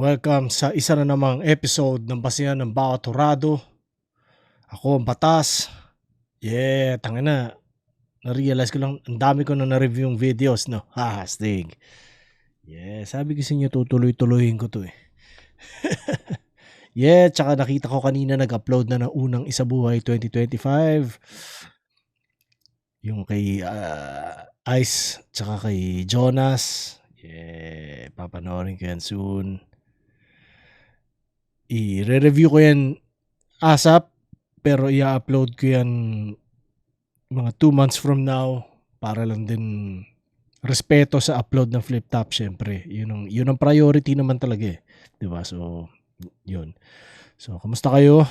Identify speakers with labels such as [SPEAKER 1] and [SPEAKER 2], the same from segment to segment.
[SPEAKER 1] Welcome sa isa na namang episode ng Basihan ng Bawat Hurado. Ako ang Batas. Tangina. Na-realize ko lang, ang dami ko na na-review yung videos, no? Stig. Sabi ko sa inyo, tutuloy-tuloyin ko to eh. Tsaka nakita ko kanina nag-upload na ng unang Isabuhay 2025. Yung kay Ice, tsaka kay Jonas. Papanoorin ko yan soon. I-review ko yan ASAP, pero i-upload ko yan mga 2 months from now para lang din respeto sa upload ng Flip Top. Syempre yun ang priority naman talaga eh, diba? So yun. So kamusta kayo?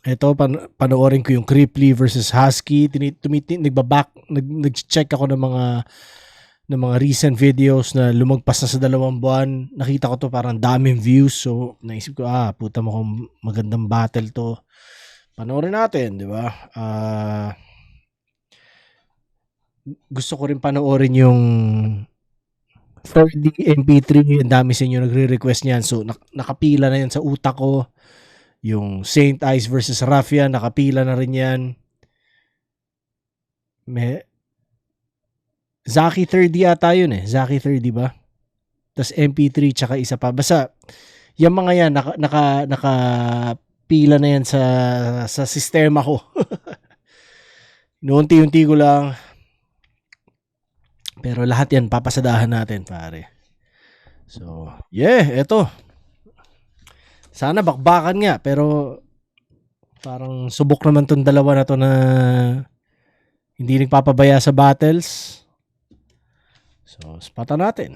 [SPEAKER 1] Ito, panoorin ko yung Cripply versus Husky. Nag-check ako ng mga recent videos na lumagpas na sa 2 buwan. Nakita ko to parang daming views. So naisip ko, puta mo kung magandang battle to. Panoorin natin, di ba? Gusto ko rin panoorin yung 4D MP3. Ang dami sa inyo nagre-request niyan. So nakapila na yan sa utak ko. Yung Saint Ice versus Rafia, nakapila na rin yan. Zaki 30 ata yun eh. Zaki 30 ba? Tapos MP3 tsaka isa pa. Basta, yung mga yan, nakapila na yan sa sistema ko. Noonti-unti ko lang. Pero lahat yan, papasadahan natin, pare. So, eto. Sana bakbakan nga, pero parang subok naman tong dalawa na to na hindi nagpapabaya sa battles. So, spatan natin.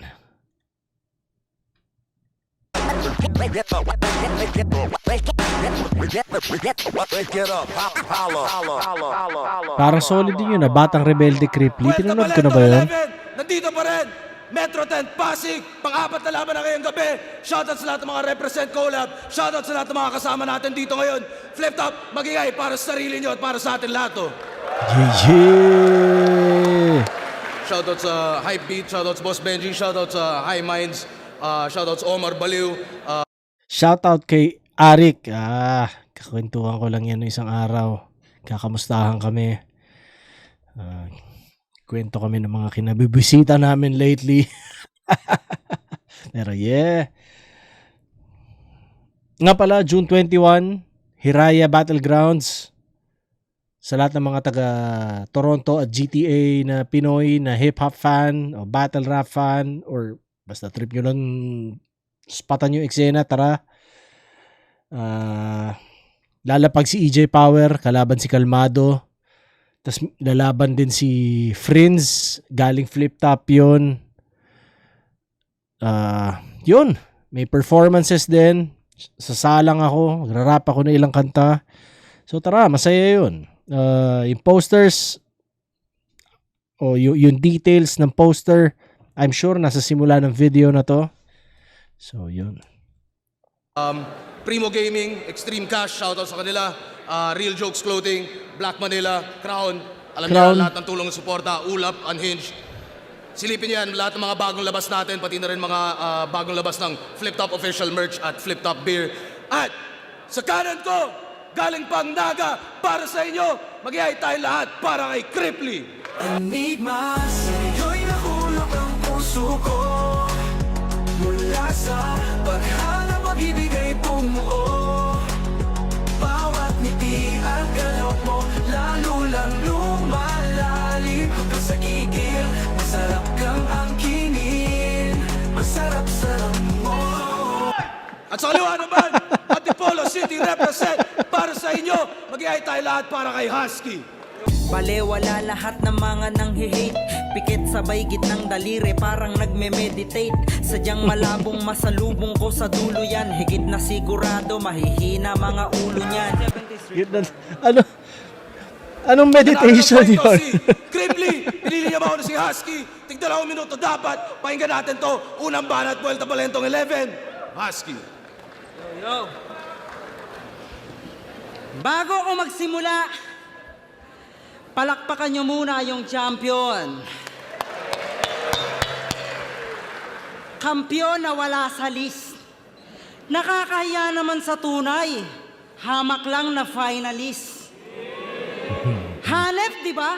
[SPEAKER 1] Parang solid din yun na Batang Rebelde Cripply. Pinanood ko na ba yun?
[SPEAKER 2] Nandito pa rin! Metro 10 Pasig, pang-apat na laban na ngayong gabi. Shoutout sa lahat ng mga represent collab. Shoutout sa lahat ng mga kasama natin dito ngayon. Flip Top, magingay para sa sarili nyo at para sa atin lahat. Shoutout sa Hypebeat, shoutout sa Boss Benji, shoutout sa High Minds, shoutout sa Omar Baliw.
[SPEAKER 1] Shoutout kay Arik. Kakwentuhan ko lang yan isang araw. Kakamustahan kami. Kwento kami ng mga kinabibisita namin lately. Pero nga pala, June 21, Hiraya Battlegrounds. Sa lahat ng mga taga Toronto at GTA na Pinoy na hip-hop fan o battle rap fan or basta trip nyo lang spatan yung eksena, tara. Lalapag si EJ Power, kalaban si Kalmado. Tapos lalaban din si Friends, galing Flip Top yun. Yun, may performances din. Sasalang ako, magrarap ako ng ilang kanta. So tara, masaya yun. Yung posters o yung details ng poster, I'm sure nasa simula ng video na to. So yun.
[SPEAKER 2] Primo Gaming, Extreme Cash, shoutout sa kanila. Real Jokes Clothing, Black Manila, Crown. Alam niyo lahat ng tulong ng suporta, Ulap, Unhinged. Silipin niyo yan, lahat ng mga bagong labas natin, pati na rin mga bagong labas ng Flip Top Official Merch at Flip Top Beer. At sa kanan ko, galing pang Naga, para sa inyo, mag-iay tayo lahat para kay Cripply.
[SPEAKER 3] Enigma, sa iyo'y nahulog ang puso ko. Mula sa paghala, pag-ibig ay bumuo. Bawat ngiti at galaw mo, lalo lang lumalalim. Hanggang sa gigil, masarap kang angkinin. Masarap-sarap mo.
[SPEAKER 2] At sa kaliwa naman, Antipolo City represent para sa inyo. Mag-iay tayo lahat para kay Husky.
[SPEAKER 4] Balewala lahat ng mga nanghi-hate. Pikit sabay gitnang daliri, parang nagme-meditate. Sadyang malabong masalubong ko sa dulo yan. Higit na sigurado, mahihina mga ulo niyan.
[SPEAKER 1] Anong meditation yun?
[SPEAKER 2] Si Cripply, pinili niya ba si Husky? Tig-2 minuto dapat. Pakinggan natin to. Unang banat, Vuelta Palentong 11. Husky.
[SPEAKER 4] Yo. Bago ako magsimula, palakpakan nyo muna yung champion.
[SPEAKER 5] Kampyon na wala sa list. Nakakahiya naman sa tunay. Hamak lang na finalist. Hanep, di ba?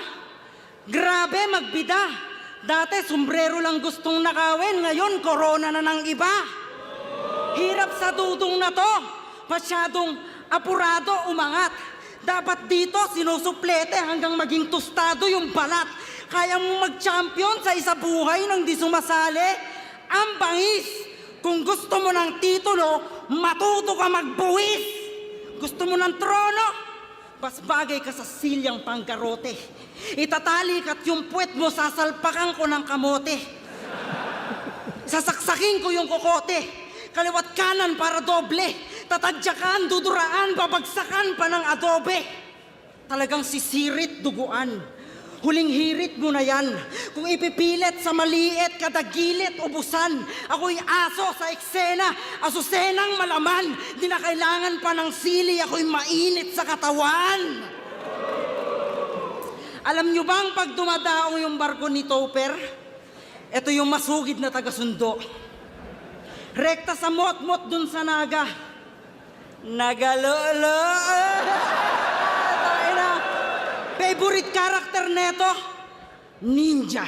[SPEAKER 5] Grabe, magbida. Dati, sombrero lang gustong nakawin. Ngayon, corona na ng iba. Hirap sa dudong na to. Masyadong apurado umangat. Dapat dito, sinusuplete hanggang maging tostado yung balat. Kaya mo mag-champion sa isa buhay nang di sumasali? Ang bangis! Kung gusto mo ng titulo, matuto ka magbuwis! Gusto mo ng trono? Mas bagay ka sa silyang panggarote. Itatali ka't yung puwet mo, sasalpakan ko ng kamote. Sasaksakin ko yung kokote. Kaliwat kanan para doble. Tatadyakan, duduraan, babagsakan pa ng adobe. Talagang sisirit, duguan. Huling hirit mo na yan. Kung ipipilit sa maliit, kadagilit, ubusan. Ako'y aso sa eksena, asusenang malaman. Di na kailangan pa ng sili, ako'y mainit sa katawan. Alam nyo bang pag dumadaong yung barko ni Topper, ito yung masugid na taga-sundo. Rekta sa mot-mot dun sa naga. Nagalolo. Favorite character neto? Ninja.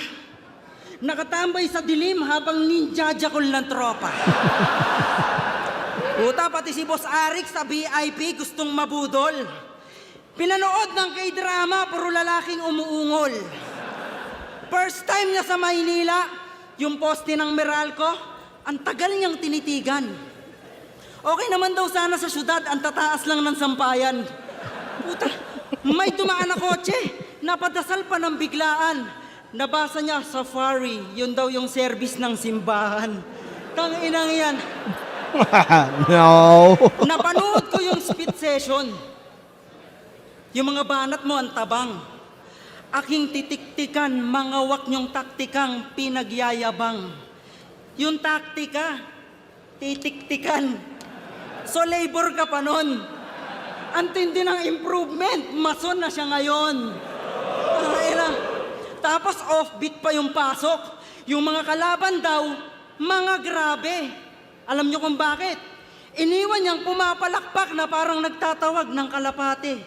[SPEAKER 5] Nakatambay sa dilim habang ninja-jakol ng tropa. Puta, pati si Boss Arik sa VIP gustong mabudol. Pinanood ng K-drama, puro lalaking umuungol. First time niya sa Maynila, yung poste ng Meralco, ang tagal niyang tinitigan. Okay naman daw sana sa syudad, ang tataas lang ng sampayan. Puta, may dumaan na kotse, napadasal pa ng biglaan. Nabasa niya, safari, yun daw yung service ng simbahan. Tanginang yan.
[SPEAKER 1] No.
[SPEAKER 5] Napanood ko yung speed session. Yung mga banat mo ang tabang. Aking titiktikan, mga wak niyong taktikang pinagyayabang. Yung taktika, titiktikan. So labor ka pa nun. Ang tindi ng improvement, mason na siya ngayon. Tapos offbeat pa yung pasok. Yung mga kalaban daw, mga grabe. Alam niyo kung bakit? Iniwan niyang pumapalakpak na parang nagtatawag ng kalapate.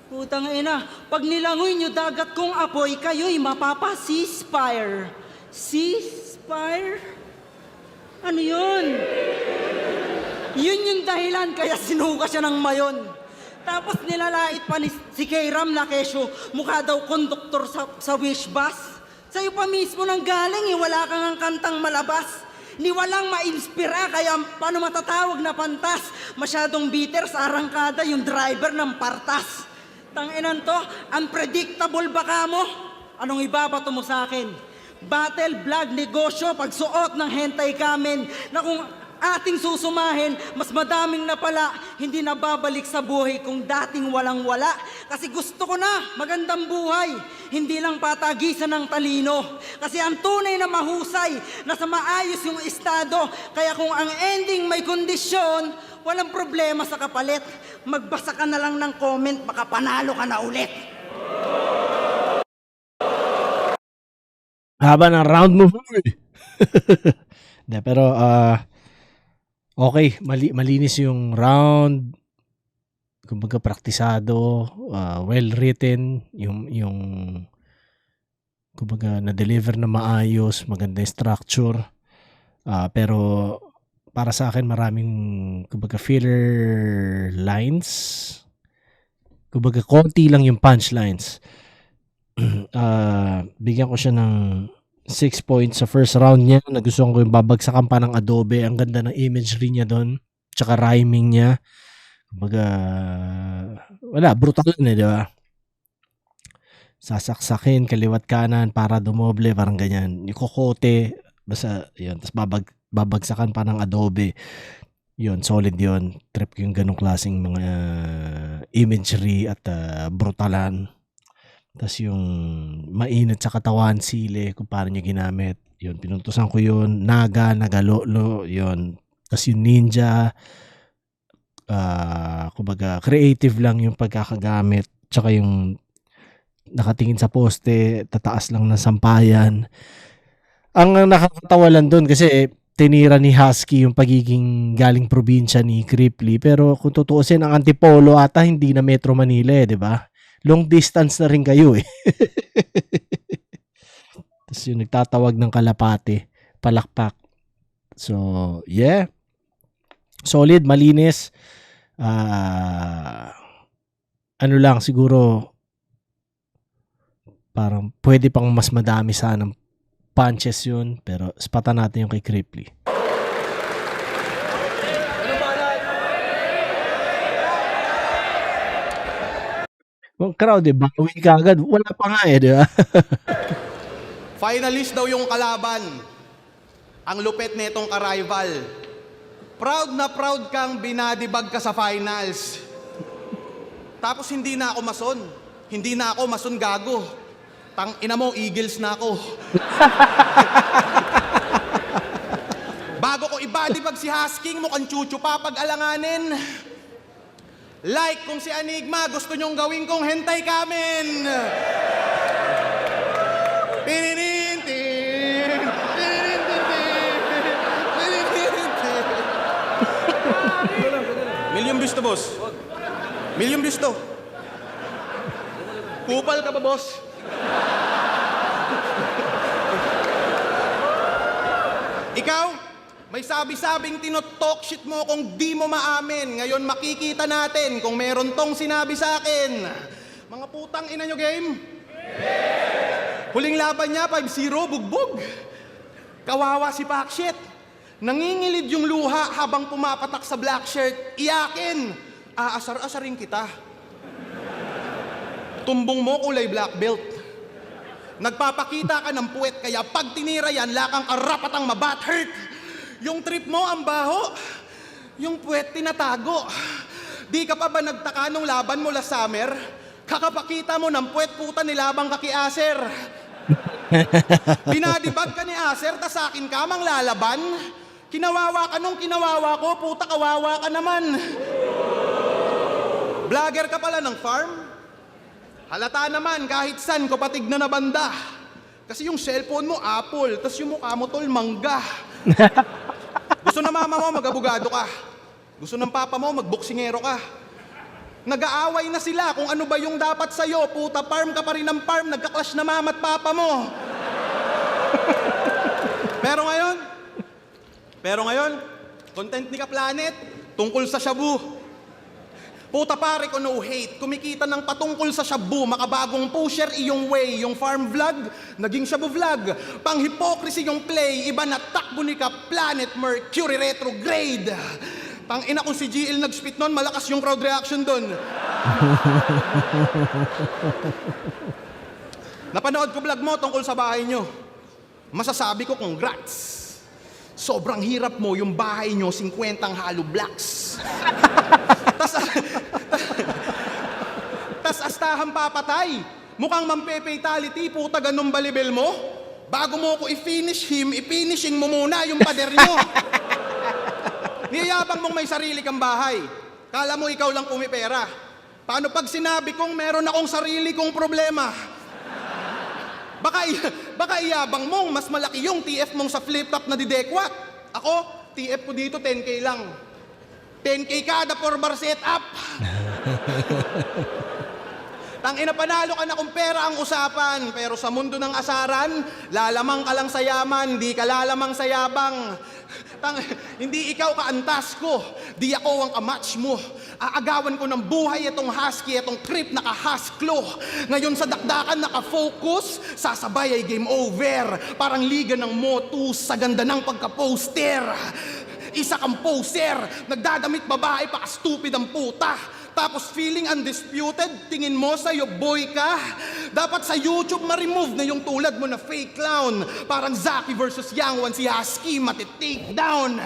[SPEAKER 5] Putang ina, pag nilangoy niyo dagat kong apoy, kayo'y mapapa-ceasefire. Ceasefire? Ano yun? Yun yung dahilan kaya sinuka siya ng mayon. Tapos nilalait pa ni si Kayram Lakesyo, mukha daw konduktor sa wish bus. Sa'yo pa mismo nang galing, wala kang ang kantang malabas. Ni walang ma-inspira, kaya paano matatawag na pantas? Masyadong bitter sa arangkada yung driver ng partas. Tanginan to, unpredictable baka mo? Anong ibabato mo sa akin? Battle, vlog, negosyo, pagsuot ng hentai kamen na kung ating susumahin, mas madaming na pala, hindi na babalik sa buhay kung dating walang-wala. Kasi gusto ko na magandang buhay, hindi lang patagisan ng talino. Kasi ang tunay na mahusay, nasa maayos yung estado. Kaya kung ang ending may kondisyon, walang problema sa kapalit. Magbasa ka na lang ng comment, baka panalo ka na ulit.
[SPEAKER 1] Haba ng round mo. Hindi, pero okay, malinis yung round. Kumbaga praktisado, well written, yung kumbaga na-deliver na maayos, maganda yung structure. Pero para sa akin maraming kumbaga filler lines. Kumbaga konti lang yung punchlines. Bigyan ko siya ng 6 points sa first round niya. Nagustuhan ko yung babagsakan pa ng adobe. Ang ganda ng imagery niya doon. Tsaka rhyming niya. Kumbaga, wala, brutal yun di ba? Sasaksakin, kaliwat kanan, para dumoble, parang ganyan. Yung kokote, basta yun. Tapos babagsakan pa ng adobe. Yun, solid yun. Trip ko yung ganong klaseng mga imagery at brutalan. Tapos yung mainit sa katawan, sile, kung paano niya ginamit. Yun, pinuntusan ko yun. Nagalolo, yun. Tapos yung ninja, kumbaga, creative lang yung pagkakagamit. Tsaka yung nakatingin sa poste, tataas lang ng sampayan. Ang nakakatawa lang doon kasi tinira ni Husky yung pagiging galing probinsya ni Cripply. Pero kung tutuusin, ang Antipolo ata hindi na Metro Manila eh, di ba? Long distance na rin kayo eh. Tapos yung nagtatawag ng Kalapate, palakpak. So, yeah. Solid, malinis. Ano lang, siguro parang pwede pang mas madami sanang punches yun. Pero spatan natin yung kay Cripply. Yung crowd eh, bawi ka agad. Wala pa nga eh, di ba?
[SPEAKER 2] Finalist daw yung kalaban. Ang lupet netong ka-rival. Proud na proud kang binadibag ka sa finals. Tapos hindi na ako mason. Hindi na ako mason gago. Tang ina mo, Eagles na ako. Bago ko ibadibag si Husking, mukhang chuchu pa pag-alanganin. Like kung si Enigma, gusto nyong gawin kong hentay kamen. Pininintin, Million views to, boss. Million views to. Kupal ka ba, boss? Ikaw, may sabi-sabing tinotalk shit mo kung di mo maamin. Ngayon makikita natin kung meron tong sinabi sa akin. Mga putang ina nyo game? Huling laban niya, 5-0, bugbog. Kawawa si Pakshit. Nangingilid yung luha habang pumapatak sa black shirt. Iyakin, aasar-asarin kita. Tumbong mo kulay black belt. Nagpapakita ka ng puwet, kaya pag tinira yan, lakang karapatang mabat hurt. Yung trip mo, ang baho. Yung puwet, tinatago. Di ka pa ba nagtaka nung laban mo last summer? Kakapakita mo ng puwet, puta, nilabang ka kay Acer. Binadibag ka ni Acer, tas akin ka mang lalaban. Kinawawa ka nung kinawawa ko, puta, kawawa ka naman. Vlogger ka pala ng farm? Halata naman kahit san ko patignan na banda. Kasi yung cellphone mo, Apple, tas yung mukha mo, tol, mangga. Gusto na mama mo, mag-abogado ka. Gusto ng papa mo, magboksingero ka. Nag-aaway na sila kung ano ba yung dapat sa'yo. Puta, farm ka pa rin ng farm, nagka-clash na mama at papa mo. Pero ngayon, content ni Ka-Planet, tungkol sa shabu. Puta pare ko, no hate, kumikita ng patungkol sa shabu, makabagong pusher iyong way, yung farm vlog, naging shabu vlog. Pang hypocrisy yung play, iba na takbo ni Ka-Planet, Mercury retrograde. Tang ina kung si GL nag-spit nun, malakas yung crowd reaction dun. Napanood ko vlog mo tungkol sa bahay nyo. Masasabi ko, congrats. Sobrang hirap mo, yung bahay nyo, 50 hollow blocks. Tas astahan papatay. Mukhang mampe-fatality, puta ganun balibel mo. Bago mo ko i-finish him, i-finishing mo muna yung pader nyo. Niyayabang mong may sarili kang bahay. Kala mo ikaw lang pumipera. Paano pag sinabi kong meron akong sarili kong problema? Baka iyabang mong mas malaki yung TF mong sa flip-top na didekwat. Ako, TF ko dito 10K lang. 10K kada 4-bar setup. Tangina, panalo ka na kung pera ang usapan. Pero sa mundo ng asaran, lalamang ka lang sa yaman, di ka lalamang sa yabang. Hindi ikaw kaantas ko, di ako ang kamatch mo. Aagawan ko ng buhay itong husky, itong creep naka-husklo. Ngayon sa dakdakan naka-focus, sasabay ay game over. Parang liga ng Motus sa ganda ng pagka-poster. Isa kang poser, nagdadamit babae pa ka-stupid ang puta. Tapos feeling undisputed, tingin mo sa'yo boy ka. Dapat sa YouTube ma-remove na yung tulad mo na fake clown. Parang Zaki versus Yang Wan, si Husky mati-take down.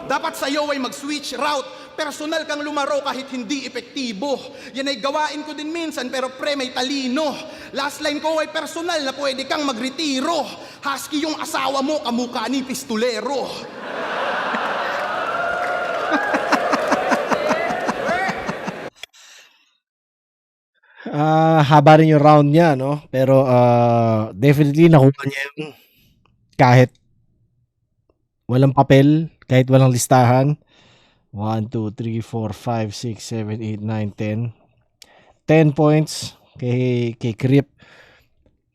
[SPEAKER 2] Dapat sa'yo ay mag-switch route. Personal kang lumaro kahit hindi epektibo. Yan ay gawain ko din minsan pero pre may talino. Last line ko ay personal na pwede kang magretiro. Husky yung asawa mo, kamukha ni pistolero.
[SPEAKER 1] Haba rin yung round niya, no? Pero definitely nakuha niya yung kahit walang papel, kahit walang listahan. 1, 2, 3, 4, 5, 6, 7, 8, 9, 10. 10 points kay Crip.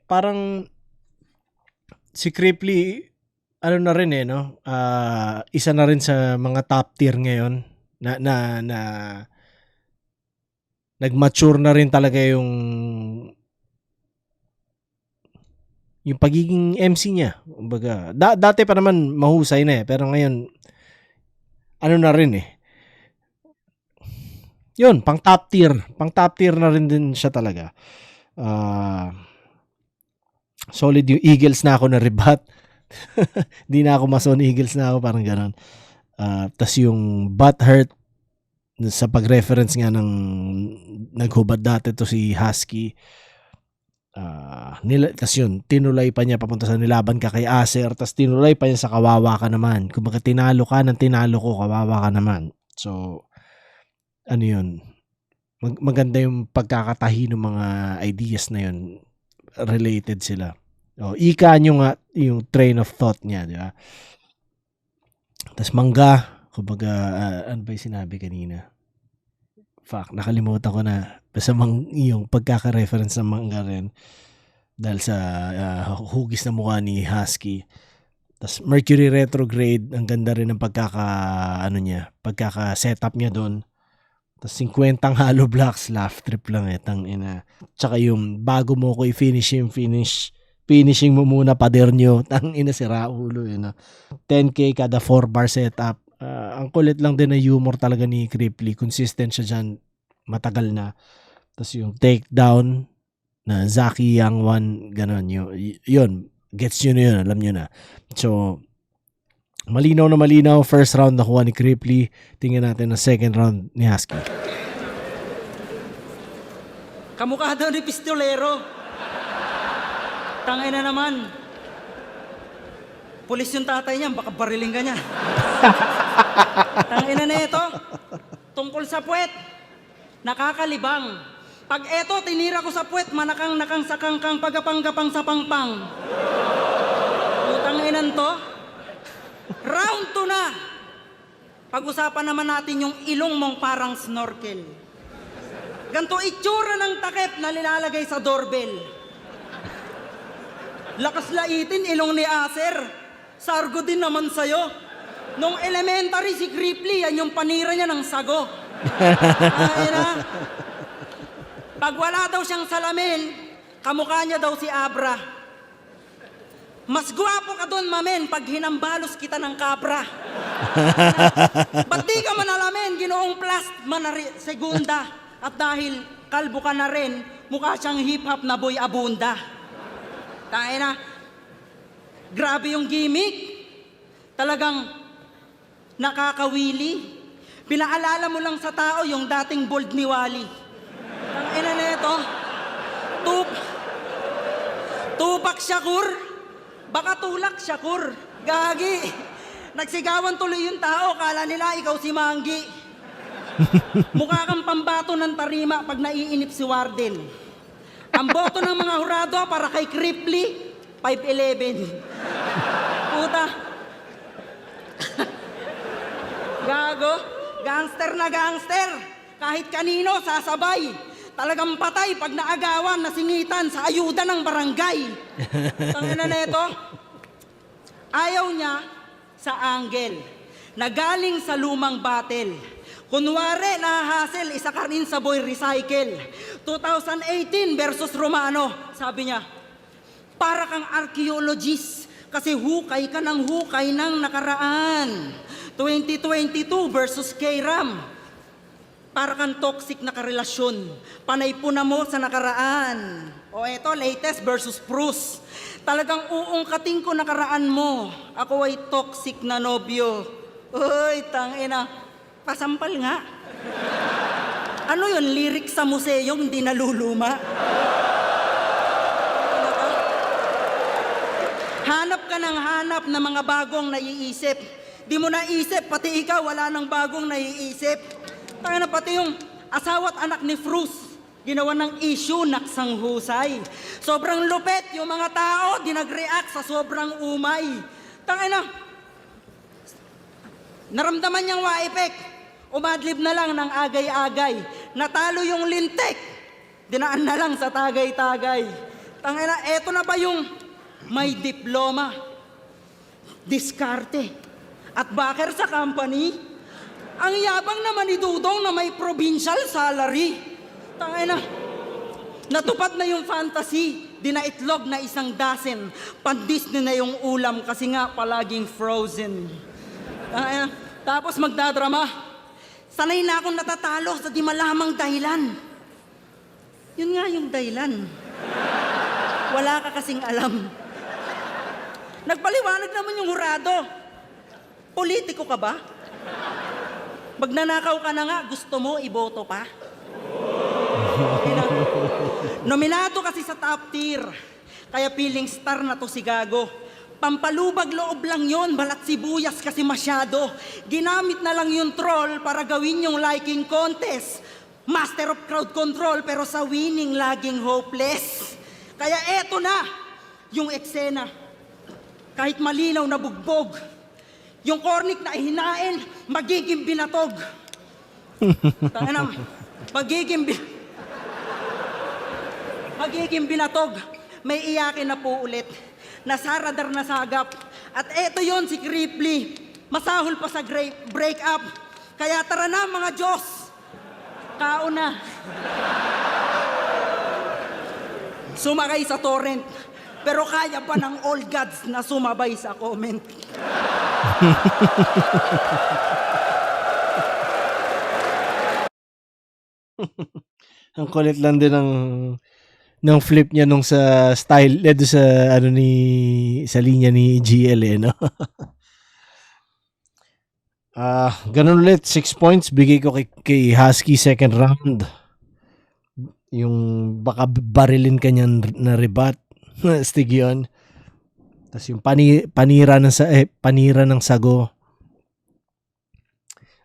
[SPEAKER 1] Parang si Cripply, ano na rin no? Isa na rin sa mga top tier ngayon na nag-mature na rin talaga yung pagiging MC niya. Kumbaga, dati pa naman mahusay na pero ngayon ano na rin Yun, pang top tier na rin din siya talaga. Solid yung Eagles na ako na rebat. Di na ako mason, Eagles na ako, parang gano'n. Tas yung butthurt sa pag-reference nga ng naghubad dati to si Husky. Tas yun, tinulay pa niya papunta sa nilaban ka kay Acer, tas tinulay pa niya sa kawawa ka naman. Kumbaga tinalo ka ng tinalo ko, kawawa ka naman. So, ano yun, maganda yung pagkakatahi ng mga ideas na yun, related sila. Ika nyo nga yung train of thought niya, di ba? Tas mangga, kumbaga, ano ba yung sinabi kanina? Fuck, nakalimutan ko na. Basta yung pagkaka-reference ng mangga rin dahil sa hugis na mukha ni Husky. Tas Mercury retrograde, ang ganda rin ng pagkaka-setup niya doon. Tas 50 hollow blocks, laugh trip lang tangina. Tsaka yung bago mo ko finishing mo muna pader nyo, tangina si Raulo 10K kada 4 bar setup. Ang kulit lang din na humor talaga ni Cripply. Consistent siya dyan, matagal na. Tas yung takedown na Zaki Yang One, gano'n yun. Gets nyo na yun, alam nyo na. So, malinaw na malinaw. First round nakuha ni Cripply. Tingnan natin ang second round ni Husky.
[SPEAKER 5] Kamukha daw ni Pistolero. Tangay na naman. Pulis yung tatay niya, baka bariling ka niya. Tangay na ito. Tungkol sa puwet, nakakalibang. Pag eto, tinira ko sa puwet, manakang-nakang sa kangkang, pagapang-gapang sa pangpang. Utang inan to. Round 2 na. Pag-usapan naman natin yung ilong mong parang snorkel. Ganto itsura ng takip na nilalagay sa doorbell. Lakas laitin, ilong ni Acer. Sargo din naman sa'yo. Nung elementary si Cripply, yan yung panira niya ng sago. Ay na. Pag wala daw siyang salamin, kamukha niya daw si Abra. Mas guwapo ka doon, mamen, pag hinambalos kita ng kabra. Ba't di ka manalamin, ginoong plast segunda. At dahil kalbo ka na rin, mukha siyang hip-hop na boy abunda. Tayo na, grabe yung gimmick. Talagang nakakawili. Pinaalala mo lang sa tao yung dating bold ni Wally. Tangina na ito. Tupak Shakur. Baka tulak Shakur. Gagi. Nagsigawan tuloy yung tao. Kala nila ikaw si Manggi. Mukha kang pambato ng tarima pag naiinip si Warden. Ang boto ng mga hurado para kay Cripply, 5'11". Puta. Gago. Gangster na gangster. Kahit kanino, sasabay. Talagang patay pag naagawan, nasingitan sa ayuda ng barangay. Tangina na ito. Ayaw niya sa angle na galing sa lumang battle. Kunwari, nahahasel, isa ka rin sa boy recycle. 2018 versus Romano, sabi niya, para kang archaeologist kasi hukay ka ng hukay ng nakaraan. 2022 versus K-Ram, para kang toxic na karelasyon. Panay po na mo sa nakaraan. O eto, latest versus Bruce. Talagang uungkating ko nakaraan mo. Ako ay toxic na nobyo. Uy, tangina. Pasampal nga. Ano yun? Lyrics sa museo, hindi naluluma. Hanap ka ng hanap na mga bagong naiisip. Di mo naisip, pati ikaw, wala nang bagong naiisip. Tayo na pati yung asawa't anak ni Frus. Ginawa ng issue, naksang husay. Sobrang lupet yung mga tao, di nag-react sa sobrang umay. Tayo na, Naramdaman niyang wa-effect. Umadlib na lang ng agay-agay. Natalo yung lintik. Dinaan na lang sa tagay-tagay. Tangina, eto na ba yung may diploma, diskarte, at backer sa company? Ang yabang naman ni Dudong na may provincial salary. Tangina, natupad na yung fantasy. Dinaitlog na 1 dozen. Pan-Disney na yung ulam kasi nga palaging frozen. Tapos magdadrama. Sanay na akong natatalo sa di malamang dahilan. Yun nga yung dahilan. Wala ka kasing alam. Nagpaliwanag naman yung hurado. Politiko ka ba? Magnanakaw ka na nga, gusto mo iboto pa? Nominado kasi sa top tier. Kaya feeling star na to si Gago. Pampalubag loob lang yon, balat sibuyas kasi masyado. Ginamit na lang yung troll para gawin yung liking contest. Master of crowd control pero sa winning laging hopeless. Kaya eto na yung eksena. Kahit malinaw na bugbog, yung cornic na ihinain, magiging binatog. Magiging binatog. May iyakin na po ulit. Nasaradar na sagap. At eto yon si Cripply. Masahol pa sa break-up. Kaya tara na mga Diyos. Kauna. Sumakay sa torrent. Pero kaya pa ng all gods na sumabay sa comment.
[SPEAKER 1] Ang kulit lang din ng flip niya nung sa style, doon sa ano sa linya ni GL no. Ganun ulit, 6 points bigay ko kay Husky second round. Yung baka barilin kanyan na rebat. Stig yun. Tapos yung panira ng sago.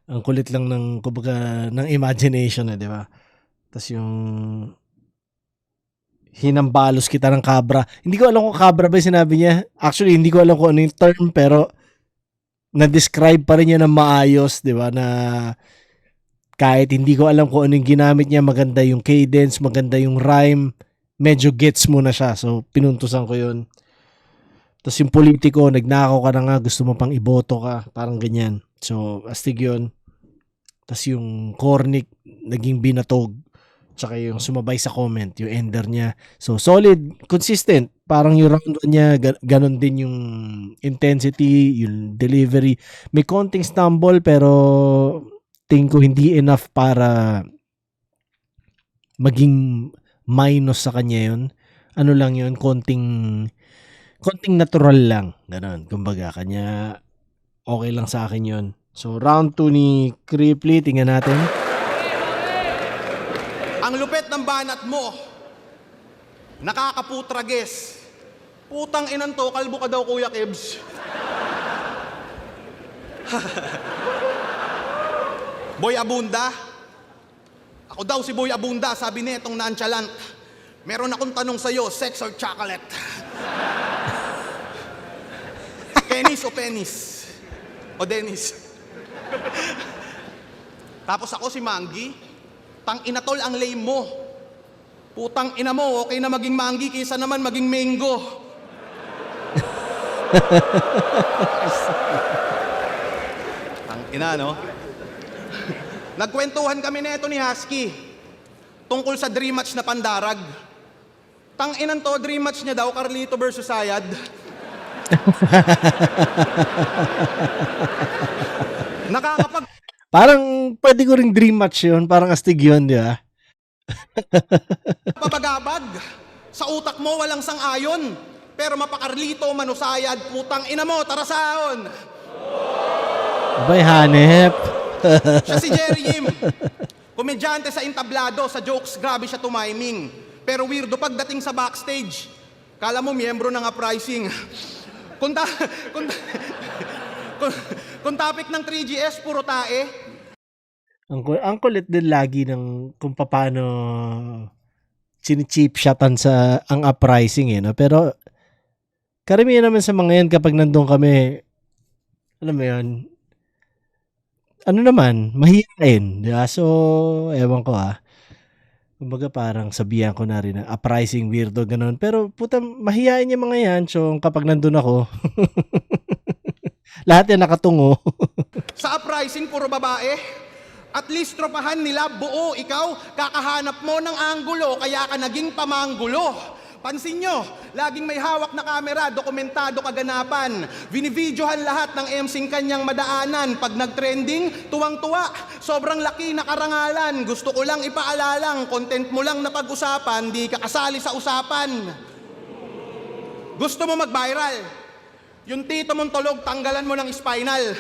[SPEAKER 1] Ang kulit lang ng kumbaga ng imagination di ba? Tapos yung hinambalos kita ng kabra. Hindi ko alam kung kabra ba yung sinabi niya. Actually, hindi ko alam kung ano yung term pero na-describe pa rin niya ng maayos, di ba? Na kahit hindi ko alam kung ano yung ginamit niya, maganda yung cadence, maganda yung rhyme, medyo gets mo na siya. So, pinuntusan ko yun. Tapos yung politiko, nagnakaw ka na nga, gusto mo pang iboto ka, parang ganyan. So, astig yun. Tapos yung cornic, naging binatog. Tsaka yung sumabay sa comment, yung ender niya. So, solid, consistent. Parang yung round 1 niya, ganon din yung intensity, yung delivery. May konting stumble, pero tingin ko hindi enough para maging minus sa kanya yun. Ano lang yun, konting natural lang. Ganon, kumbaga, kanya okay lang sa akin yun. So, round 2 ni Cripply, tingnan natin.
[SPEAKER 2] Ang lupet ng banat mo. Nakakaputrages. Putang inan to, kalbo ka daw Kuya Kebs. Boy Abunda. Ako daw si Boy Abunda, sabi nitong nonchalant. Meron akong tanong sa'yo, sex or chocolate? Penis o penis? O Dennis? Tapos ako si Mangi. Tang inatol ang lame mo. Putang ina mo, okay na maging Mangi kaysa naman maging Mango. Tang ina, no? Nagkwentuhan kami nito ni Husky tungkol sa dream match na pandarag. Tang inan to, dream match niya daw, Carlito versus Sayad. Nakakapag
[SPEAKER 1] Parang pwede ko ring dream match yun. Parang astig yun, di ba?
[SPEAKER 2] pabagabag. Sa utak mo walang sang-ayon. Pero mapakarlito, manusayad, putang ina mo, tarasaon.
[SPEAKER 1] Abay, hanep.
[SPEAKER 2] Siya si Jerry Yim. Komedyante sa entablado, sa jokes, grabe siya tumiming. Pero weirdo pagdating sa backstage. Kala mo, miyembro ng uprising. Kung topic ng 3GS, puro tae.
[SPEAKER 1] Ang kulit din lagi ng kung paano chini-cheap shotan sa ang uprising no? Pero karamihan naman sa mga yan kapag nandun kami, alam mo yun, ano naman, mahiyain, 'di ba? So, ewan ko, kumbaga parang sabihan ko na rin na uprising weirdo gano'n. Pero puta mahiyain yung mga 'yan. So, kapag nandun ako, lahat 'yan nakatungo.
[SPEAKER 2] Sa uprising, puro babae. At least tropahan nila buo. Ikaw, kakahanap mo ng anggulo, kaya ka naging pamanggulo. Pansin nyo, laging may hawak na kamera, dokumentado kaganapan. Binibidyohan lahat ng MC kanyang madaanan. Pag nag-trending, tuwang-tuwa. Sobrang laki na karangalan. Gusto ko lang ipaalalang, content mo lang na pag-usapan, di ka kasali sa usapan. Gusto mo mag-viral? Yung tito mong tulog, tanggalan mo ng spinal.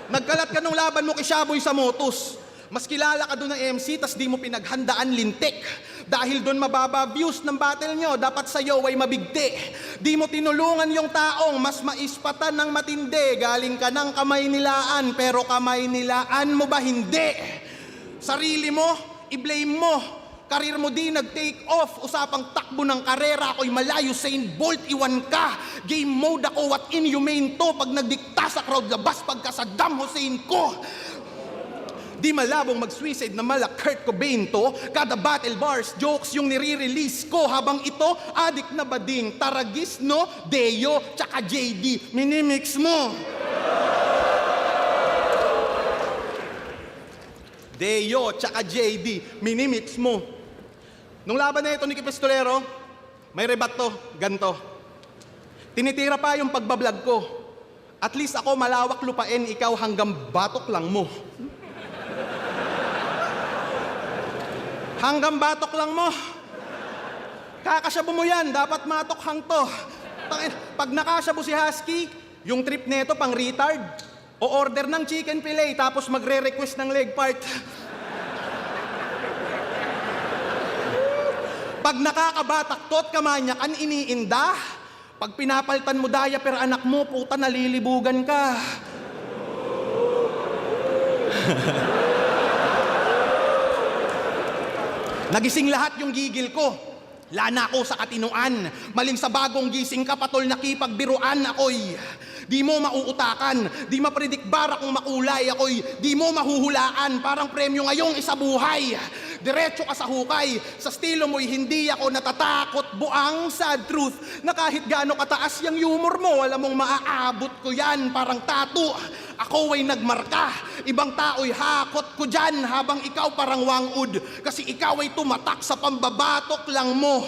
[SPEAKER 2] Nagkalat ka nung laban mo kay Shaboy sa Motus. Mas kilala ka doon ng MC, tas di mo pinaghandaan lintik. Dahil doon mababa views ng battle nyo, dapat sa'yo ay mabigti. Di mo tinulungan yung taong mas maispatan ng matindi. Galing ka ng kamay nilaan, pero kamay nilaan mo ba hindi? Sarili mo, i-blame mo. Karir mo di nag-take off. Usapang takbo ng karera, ako'y malayo Usain Bolt, iwan ka. Game mode ako, what inhumane to. Pag nagdikta sa crowd, labas pagka Saddam Hussein ko. Di malabong mag-suicide na mala Kurt Cobain to. Kada battle bars, jokes yung nire-release ko. Habang ito, adik na bading. Taragis, no? Deo, tsaka JD. Minimix mo. Deo, tsaka JD. Minimix mo. Nung laban na ito ni Pistolero, may rebat to, ganto. Tinitira pa yung pagbablog ko. At least ako malawak lupain, ikaw hanggang batok lang mo. Hanggang batok lang mo. Kakasyabu mo yan, dapat matokhang to. Pag nakasyabu si Husky, yung trip neto pang retard, o order ng chicken fillet tapos magre-request ng leg part. Pag nakakabataktot kamanyakan iniinda, pag pinapaltan mo daya per anak mo, puta nalilibugan ka. Nagising lahat yung gigil ko. Lana ako sa katinuan. Maling sa bagong gising ka, patol nakipagbiruan ako'y. Di mo mauutakan, di mapredict bara kung makulay ako'y. Di mo mahuhulaan, parang premyo ngayong isabuhay. Diretso ka sa hukay, sa estilo mo'y hindi ako natatakot. Buang sad truth, na kahit gaano kataas yung humor mo, alam mong maaabot ko yan, parang tattoo. Ako ay nagmarka, ibang tao'y hakot ko dyan, habang ikaw parang wangud, kasi ikaw ay tumatak sa pambabatok lang mo.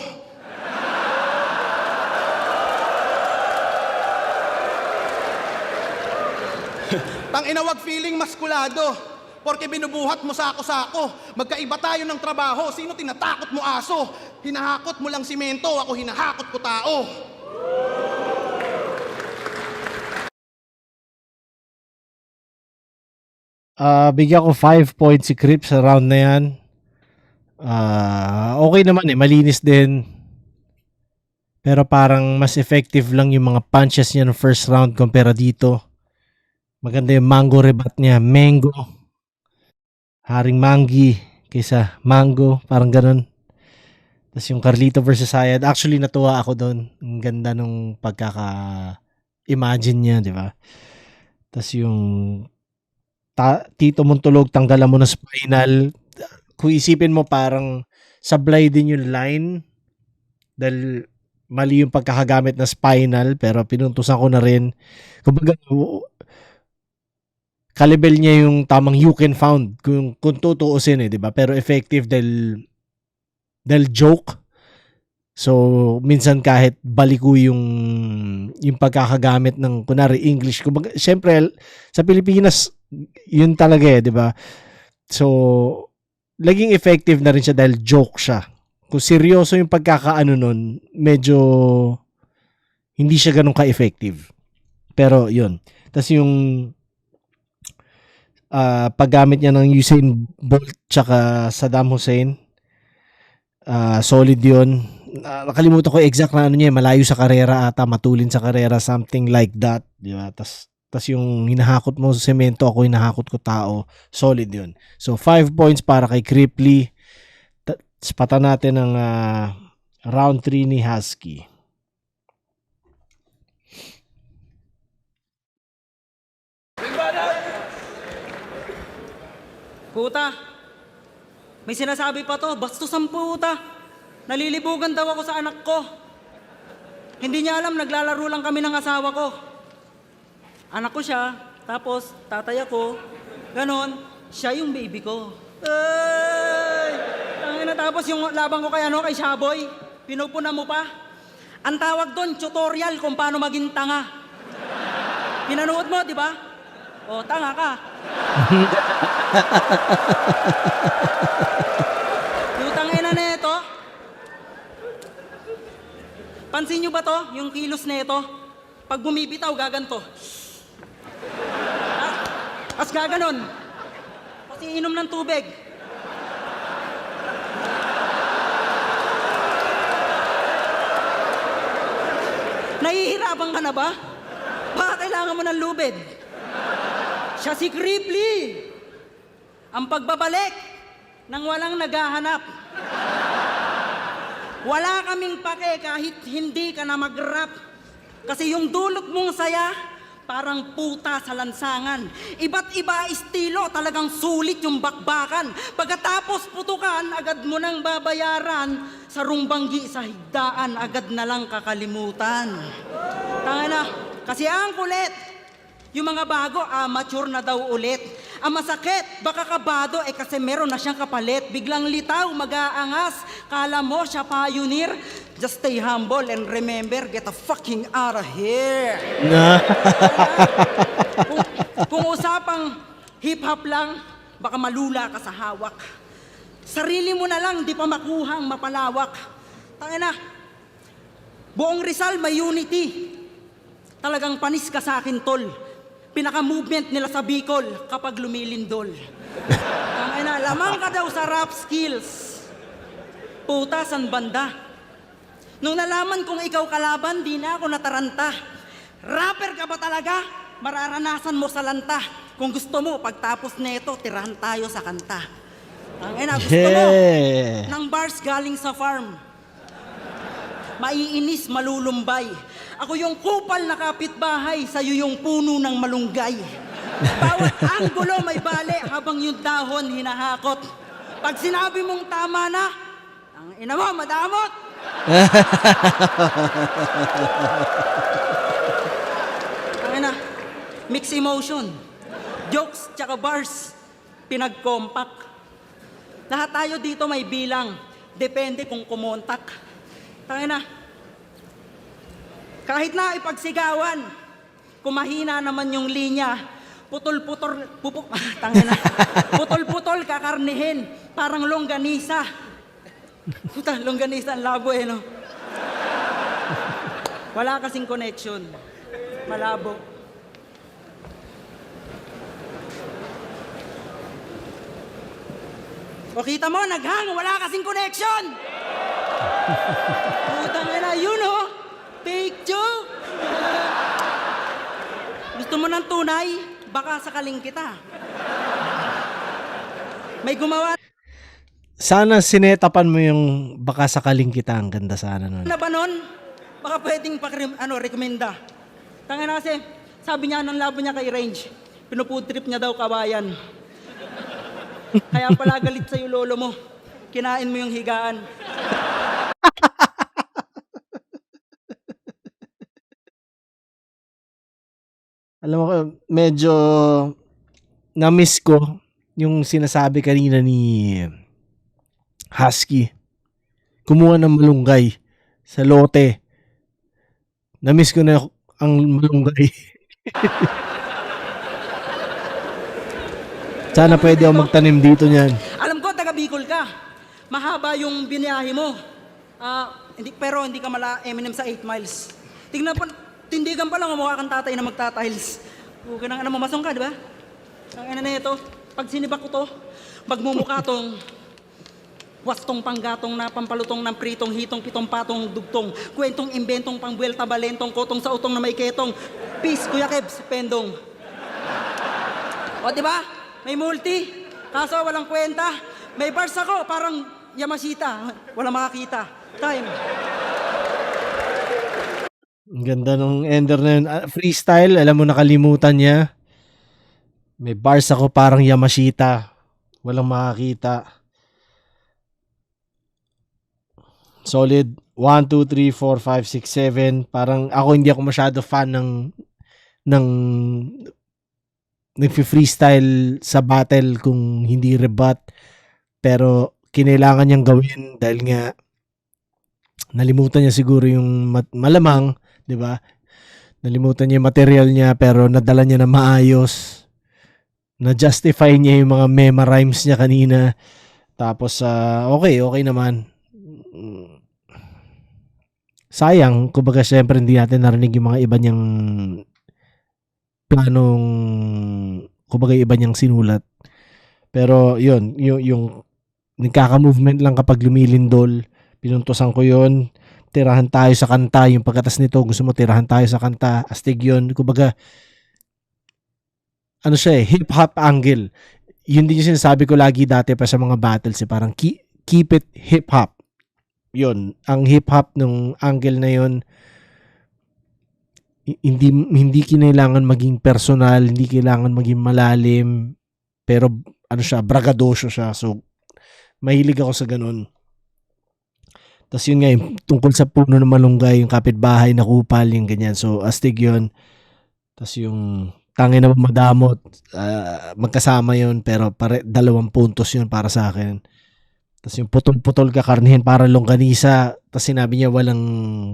[SPEAKER 2] Tanginawag feeling maskulado, porque binubuhat mo sako-sako. Magkaiba tayo ng trabaho, sino tinatakot mo aso? Hinahakot mo lang simento, ako hinahakot ko tao.
[SPEAKER 1] Bigyan ko 5 points si Crips sa round na yan. Okay naman malinis din. Pero parang mas effective lang yung mga punches niya ng first round kumpara dito. Maganda yung mango rebat niya. Mango. Haring Mangi kaysa Mango. Parang ganun. Tapos yung Carlito versus Sayad. Actually, natuwa ako doon. Ang ganda nung pagkaka-imagine niya, di ba? Tapos yung Tito mong tulog, tanggalan mo ng spinal. Kung isipin mo, parang sablay din yung line. Dahil mali yung pagkakagamit na spinal, pero pinuntusan ko na rin. Kumbaga, kalibel niya yung tamang you can found kung tutuusin di ba? Pero effective dahil joke. So, minsan kahit baliko yung pagkakagamit ng kunwari English. Kumbaga, syempre, sa Pilipinas, yun talaga di ba? So, laging effective na rin siya dahil joke siya. Kung seryoso yung pagkakaano nun, medyo hindi siya ganun ka-effective. Pero, yun. Tapos yung paggamit niya ng Usain Bolt tsaka Saddam Hussein, solid yun. Nakalimutan ko exact na ano niya, malayo sa karera ata, matulin sa karera, something like that. Di ba? Tas yung hinahakot mo sa semento, ako hinahakot ko tao, solid yun. So 5 points para kay Cripley. Pata natin ang round 3 ni Husky.
[SPEAKER 5] Puta, may sinasabi pa to, bastos ang puta. Nalilibugan daw ako sa anak ko. Hindi niya alam, naglalaro lang kami ng asawa ko. Anak ko siya, tapos tatay ako, ganon, siya yung baby ko. Ay! Tangina, tapos yung labang ko kay kay Shaboy, pinupuna mo pa. Ang tawag doon, tutorial kung paano maging tanga. Pinanood mo, di ba? O, tanga ka. Putang ina na ito. Pansin nyo ba to? Yung kilos na ito? Pag bumibitaw, gaganto. As gaganon. Kasi inom ng tubig. Nahihirapan ka na ba? Baka kailangan mo ng lubid. Siya si Cripply. Ang pagbabalik ng walang naghahanap. Wala kaming pake kahit hindi ka na mag-rap. Kasi yung dulot mong saya, parang puta sa lansangan. Iba't iba estilo, talagang sulit yung bakbakan. Pagkatapos putukan, agad mo nang babayaran. Sa rumbanggi sa higdaan, agad na lang kakalimutan. Tanga na, kasi ang kulit. Yung mga bago, amateur na daw ulit. Ang masakit, baka kabado, kasi meron na siyang kapalit. Biglang litaw, mag-aangas. Kala mo siya pioneer. Just stay humble and remember, get the fucking out of here. Kung usapang hip-hop lang, baka malula ka sa hawak. Sarili mo na lang, di pa makuhang mapalawak. Tangina, buong Rizal may unity. Talagang panis ka sa akin, tol. Pinaka-movement nila sa Bicol kapag lumilindol. Tangina, lamang ka daw sa rap skills. Puta, san banda? Nung nalaman kong ikaw kalaban, di na ako nataranta. Rapper ka ba talaga? Mararanasan mo sa lanta. Kung gusto mo, pagtapos nito, tirahan tayo sa kanta. Tangina, gusto mo ng bars galing sa farm. Maiinis, malulumbay. Ako yung kupal na kapitbahay, sa'yo yung puno ng malunggay. Bawat anggulo may bale habang yung dahon hinahakot. Pag sinabi mong tama na, ang ina mo, madamot! Ang ina, mix emotion. Jokes tsaka bars, pinag-compact. Lahat tayo dito may bilang. Depende kung kumontak. Tangina, kahit na ipagsigawan, kung mahina naman yung linya, putol-putol, tangina, putol-putol kakarnihin, parang longganisa. Puta, longganisa ang labo no? Wala kasing connection. Malabo. O kita mo, naghang, wala kasing connection! Putang ina, fake joke! Gusto mo ng tunay? Baka sakaling kita. May gumawa
[SPEAKER 1] Sana sinetapan mo yung baka sakaling kita. Ang ganda sana nun.
[SPEAKER 5] na ba nun? Baka pwedeng rekomenda. Tangina kasi, sabi niya ng labo niya kay Range, pinufood trip niya daw kabayan. Kaya pala galit sa'yo lolo mo. Kinain mo yung higaan.
[SPEAKER 1] Alam mo, medyo na-miss ko yung sinasabi kanina ni Husky. Kumuha ng malunggay sa lote. Na-miss ko na ang malunggay. Sana pwede ako magtanim dito niyan.
[SPEAKER 5] Alam ko, taga Bicol ka. Mahaba yung biniyahe mo. Pero hindi ka mala Eminem sa 8 miles. Tingnan pa, tindigan pa lang, mukha kang tatay na magtatiles. Huwag ka nang mamasong ka, di ba? Ang na ito, pag sinibak ko to, magmumukha tong wastong panggatong na pampalutong ng pritong hitong pitong patong dugtong, kwentong imbentong pangbuelta balentong kotong sa utong na may ketong. Peace, Kuya Kebs, pendong. O, di ba? May multi, kaso walang kwenta. May bars ako, parang Yamashita. Walang makakita. Time.
[SPEAKER 1] Ang ganda nung ender na yun. Freestyle, alam mo nakalimutan niya. May bars ako parang Yamashita. Walang makakita. Solid. 1, 2, 3, 4, 5, 6, 7. Parang ako hindi ako masyado fan ng nagfi-freestyle sa battle kung hindi rebut. Pero kinailangan niyang gawin dahil nga nalimutan niya siguro yung malamang, 'di ba? Nalimutan niya yung material niya pero nadala niya na maayos. Na-justify niya yung mga mema rhymes niya kanina. Tapos okay naman. Sayang, kumbaga syempre hindi natin narinig yung mga iba niyang planong, kumbaga iba niyang sinulat. Pero yun, yung nagkaka-movement lang kapag lumilindol, pinuntusan ko yun, tirahan tayo sa kanta, yung pagkatas nito, gusto mo tirahan tayo sa kanta, astig yun, kumbaga, ano siya hip-hop angle. Yun din yung sinasabi ko lagi dati pa sa mga battles, parang keep it hip-hop. Yun, ang hip-hop nung angle na yun, hindi kinailangan maging personal, hindi kailangan maging malalim, pero ano siya, bragadoso siya. So, mahilig ako sa ganun. Tapos yun nga, yung tungkol sa puno ng malunggay, yung kapitbahay na kupal, yung ganyan. So, astig yun. Tapos yung tangin na madamot, magkasama yun, pero 2 puntos yun para sa akin. Tapos yung putol-putol ka karnihin para longganisa. Tapos sinabi niya walang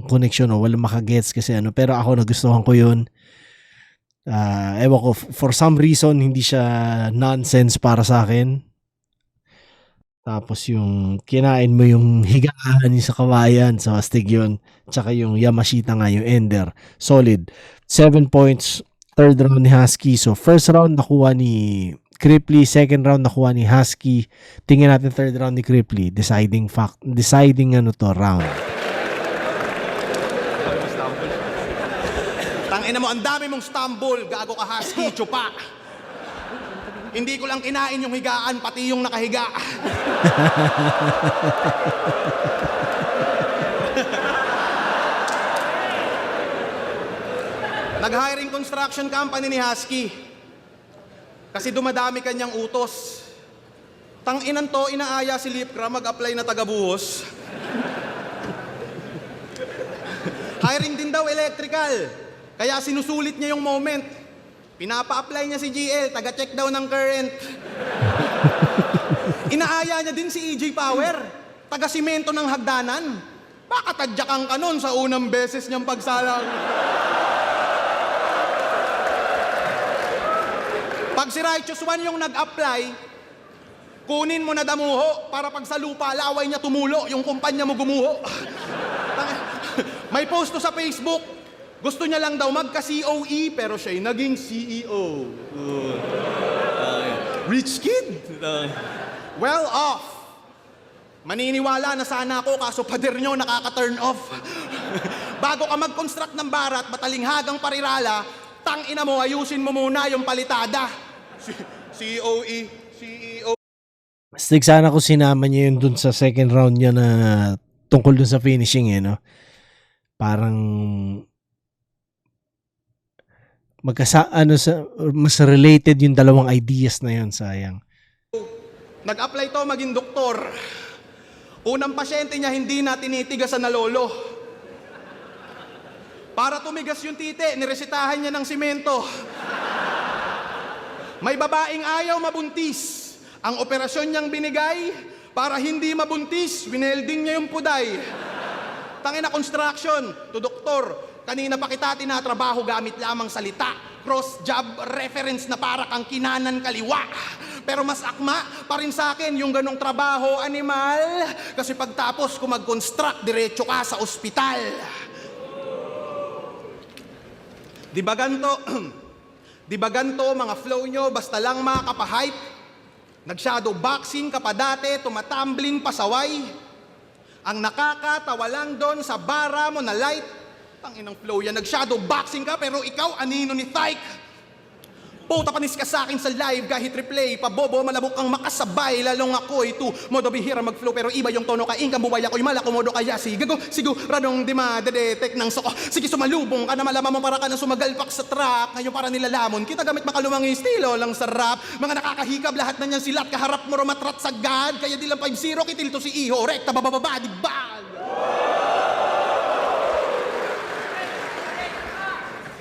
[SPEAKER 1] connection o walang makagets kasi ano. Pero ako nagustuhan ko yun. Ewan ko, for some reason, hindi siya nonsense para sa akin. Tapos yung kinain mo yung higaan sa kawayan. So, astig yun. Tsaka yung Yamashita nga, yung Ender. Solid. 7 points. Third round ni Husky. So, first round nakuha ni Cripply, second round nakuha ni Husky. Tingnan natin third round ni Cripply. Deciding round.
[SPEAKER 2] Tangina mo, ang dami mong stumble, gago ka Husky, tsupa. Hindi ko lang kinain yung higaan, pati yung nakahiga. Nag-hiring construction company ni Husky. Kasi dumadami kanyang utos. Tanginan to, inaaya si Lipcra mag-apply na taga-buhos. Hiring din daw electrical. Kaya sinusulit niya yung moment. Pinapa-apply niya si GL, taga-check daw ng current. Inaaya niya din si EJ Power, taga-simento ng hagdanan. Baka tadyakan ka nun sa unang beses niyang pagsalang. Pag si Righteous One yung nag-apply, kunin mo na damuho para pag sa lupa, laway niya tumulo, yung kumpanya mo gumuho. May post to sa Facebook, gusto niya lang daw magka-COE, pero siya'y naging CEO. Rich kid. Well off. Maniniwala na sana ako, kaso pader nyo nakaka-turn off. Bago ka mag-construct ng barat, batalinghagang parirala, tangina mo, ayusin mo muna yung palitada. COE, CEO.
[SPEAKER 1] Astig sana kung sinama niya yun dun sa second round niya na tungkol dun sa finishing no? Parang mas related yung dalawang ideas na yun, sayang.
[SPEAKER 2] Nag-apply to maging doktor. Unang pasyente niya hindi na tinitigasan na lolo. Para tumigas yung titi, niresitahan niya ng simento. May babaeng ayaw mabuntis. Ang operasyon niyang binigay, para hindi mabuntis, winelding niya yung puday. Tangina construction, to doktor. Kanina pa kita tinatrabaho gamit lamang salita. Cross-job reference na para kang kinanan kaliwa. Pero mas akma pa rin sa akin yung ganong trabaho, animal. Kasi pagtapos ko mag-construct, diretso ka sa ospital. Di ba ganito? Di ba ganito mga flow nyo, basta lang makakapahype? Nag-shadow boxing ka pa dati, tumatumbling pasaway. Ang nakakatawa lang doon sa bara mo na light. Tanginang flow yan, nag-shadow boxing ka pero ikaw anino ni Tyke.
[SPEAKER 6] Puta panis ka sa akin sa live kahit replay. Pabobo malabok ang makasabay. Lalong ako'y tu modo bihira mag-flow. Pero iba yung tono ka ingkang buhay ako'y malakomodo kaya sigago. Siguradong di madedetect ng soko. Sige sumalubong ka na malaman mo para ka na sumagalpak sa track. Ngayon para nilalamon kita gamit makalumang estilo lang sa rap. Mga nakakahikab lahat na niyan silat. Kaharap mo rumatrat sa God. Kaya di lang 5-0 kitil to si Iho. Rekta bababa di bal.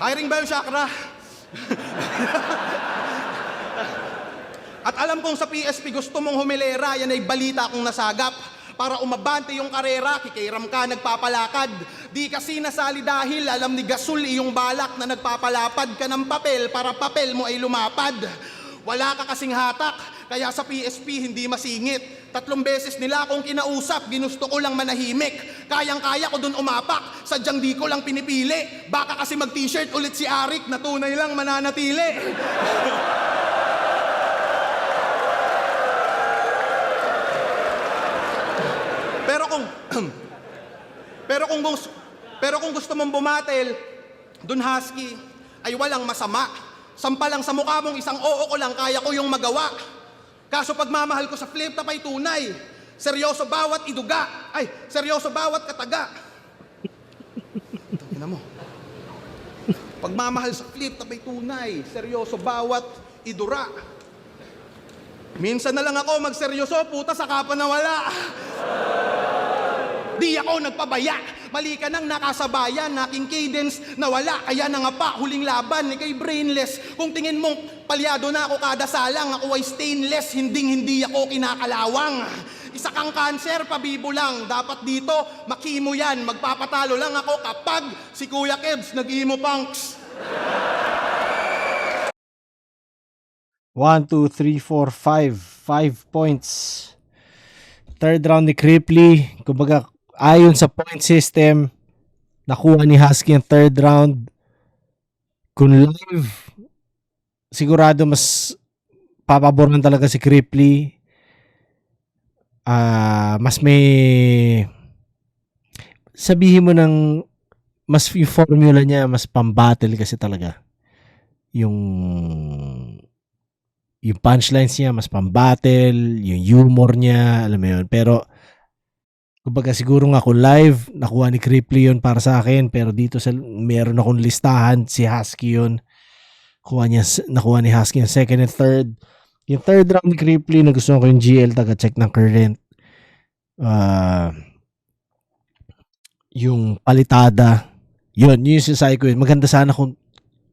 [SPEAKER 6] Hiring ba yung chakra? At alam kong sa PSP gusto mong humilera, yan ay balita kong nasagap. Para umabante yung karera, kikiram ka, nagpapalakad. Di kasi nasali dahil alam ni Gasol iyong balak na nagpapalapad ka ng papel para papel mo ay lumapad. Wala ka kasing hatak, kaya sa PSP hindi masingit. 3 beses nila akong kinausap, ginusto ko lang manahimik. Kayang-kaya ko dun umapak, sadyang di ko lang pinipili. Baka kasi mag-t-shirt ulit si Arik na tunay lang mananatili. Pero kung gusto mong bumatel, dun Husky, ay walang masama. Sampalang sa mukha mong isang oo ko lang, kaya ko yung magawa. Kaso pagmamahal ko sa flip top ay tunay. Seryoso bawat iduga. Ay, seryoso bawat kataga. Tangina mo. Pagmamahal sa flip top ay tunay. Seryoso bawat idura. Minsan na lang ako magseryoso, puta, saka pa nawala. Di ako nagpabaya. Mali ka nang nakasabayan, aking cadence nawala. Kaya na nga pa, huling laban, ikay brainless. Kung tingin mong palyado na ako kada salang, ako ay stainless, hindi ako kinakalawang. Isa kang cancer, pabibo lang. Dapat dito, makimo yan. Magpapatalo lang ako kapag si Kuya Kebs nag-emo punks.
[SPEAKER 1] 1, 2, 3, 4, 5 points. Third round ni Cripply. Kumbaga, ayon sa point system, nakuha ni Husky ang third round. Kung live, sigurado mas papaboran talaga si Cripply. Mas may sabihin mo ng mas yung formula niya, mas pambattle kasi talaga. Yung punchlines niya, mas pambattle, yung humor niya, alam mo yun. Pero, kumbaga siguro nga kung live, nakuha ni Cripply yun para sa akin. Pero dito meron akong listahan, si Husky yun. Nakuha ni Husky yung second and third. Yung third round ni Cripply, nagustuhan ko yung GL, taga-check ng current. Yung palitada, yun yung sasay ko yun. Maganda sana kung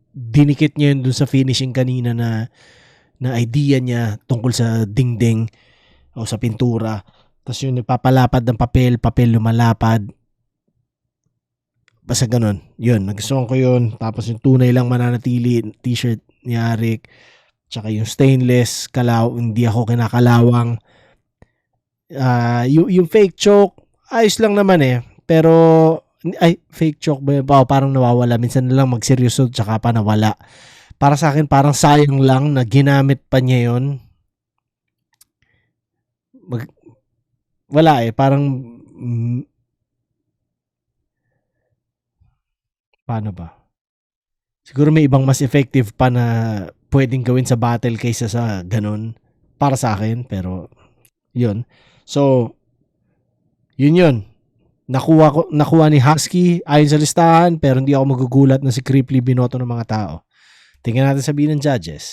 [SPEAKER 1] dinikit niya yun dun sa finishing kanina na idea niya tungkol sa dingding o sa pintura. Tapos yung nagpapalapad ng papel lumalapad. Basta ganun. Yun, nagustuhan ko yun. Tapos yung tunay lang mananatili, t-shirt ni Arik. Tsaka yung stainless, hindi ako kinakalawang. Yung fake choke, ayos lang naman eh. Pero, fake choke ba? Parang nawawala. Minsan na lang magseryoso, tsaka pa nawala. Para sa akin, parang sayang lang na ginamit pa niya yun. Wala eh. Parang, paano ba? Siguro may ibang mas effective pa na pwedeng gawin sa battle kaysa sa ganun. Para sa akin, pero, yun. So, yun. Nakuha ni Husky ayon sa listahan, pero hindi ako magugulat na si Cripply binoto ng mga tao. Tingnan natin sabihin ng judges.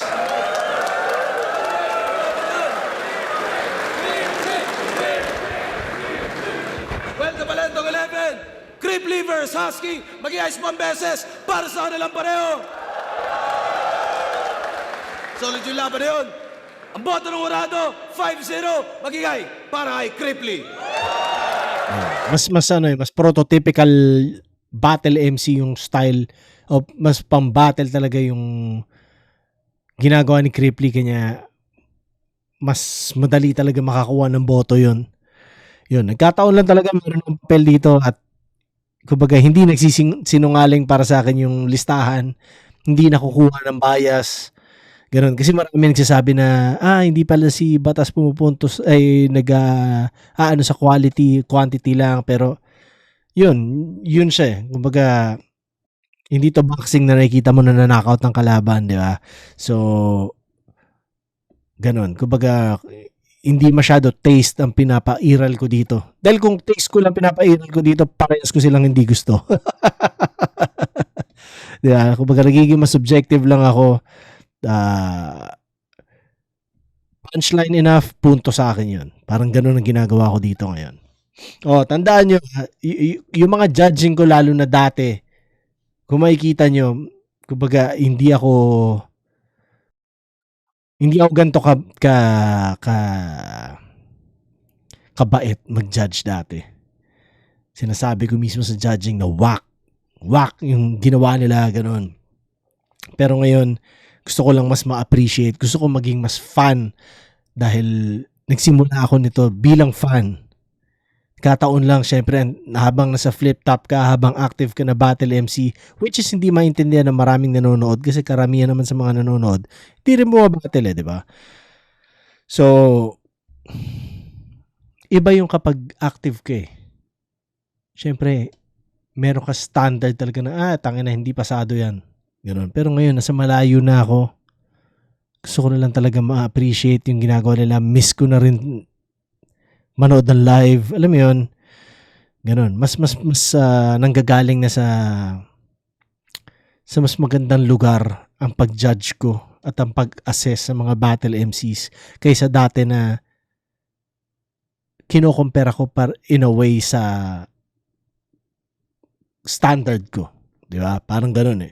[SPEAKER 3] Well, the Balendong 11, Cripply vs. Husky, mag-i-ice 1 beses para sa kanilang pareho. Solid yung laban na yun. Ang boto ng Urado, 5-0, mag-i-ay para kay Cripply.
[SPEAKER 1] Mas prototypical battle MC yung style, o mas pang-battle talaga yung ginagawa ni Cripply, kanya mas madali talaga makakuha ng boto yun. Nagkataon lang talaga meron ng papel dito at kumbaga hindi nagsisinungaling para sa akin yung listahan. Hindi nakukuha ng bias. Ganun. Kasi marami nagsasabi na, hindi pala si Batas pumupuntos ay sa quantity lang. Pero, yun siya eh. Kumbaga, Hindi to boxing na nakikita mo na nanakaut ng kalaban, di ba? So, ganun. Kumbaga, hindi masyado taste ang pinapairal ko dito. Dahil kung taste ko lang pinapairal ko dito, parehas ko silang hindi gusto. Di ba? Kumbaga, nagiging mas subjective lang ako. Punchline enough, punto sa akin yun. Parang ganun ang ginagawa ko dito ngayon. Tandaan nyo, yung mga judging ko lalo na dati, kung makikita nyo, kumbaga, hindi ako ganito kabait mag-judge dati. Sinasabi ko mismo sa judging na whack yung ginawa nila, ganun. Pero ngayon, gusto ko lang mas ma-appreciate, gusto ko maging mas fan dahil nagsimula ako nito bilang fan. Kataon lang, syempre, habang nasa flip top ka, habang active ka na battle MC, which is hindi maintindihan ng maraming nanonood kasi karamihan naman sa mga nanonood, hindi rin bumabattle di ba? So, iba yung kapag active ka Syempre, meron ka standard talaga na, tangina hindi pasado yan. Ganun. Pero ngayon, nasa malayo na ako. Gusto ko na lang talaga ma-appreciate yung ginagawa nila. Miss ko na rin manood ng live, alam mo yun, ganun. Mas nanggagaling na sa mas magandang lugar ang pag-judge ko at ang pag-assess sa mga battle MCs kaysa dati na kinokompara ko in a way sa standard ko. Di ba? Parang ganun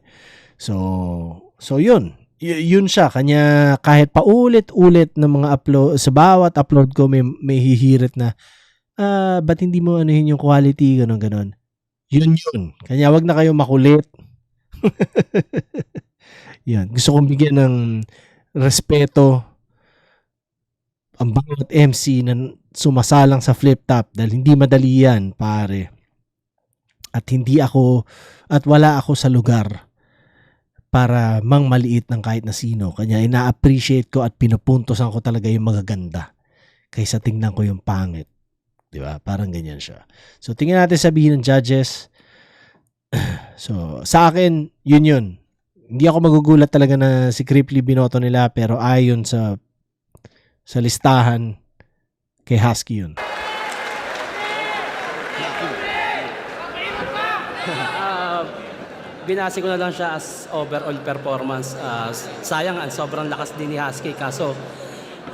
[SPEAKER 1] So yun. Yun siya, kanya kahit paulit-ulit ng mga upload, sa bawat upload ko may hihirit na, ba't hindi mo anuhin yung quality, ganon. Yun. Kanya wag na kayo makulit. Yan. Gusto kong bigyan ng respeto ang bawat MC na sumasalang sa flip top dahil hindi madali yan, pare. At wala ako sa lugar para maliit ng kahit na sino. Kanya ina-appreciate ko at pinupuntosan ko talaga yung magaganda kaysa tingnan ko yung pangit. Di ba? Parang ganyan siya. So, tingnan natin sabihin ng judges. So, sa akin, yun. Hindi ako magugulat talaga na si Cripply binoto nila pero ayon sa listahan kay Husky yun.
[SPEAKER 7] Binasi ko na lang siya as overall performance. Sayang, sobrang lakas din ni Husky kaso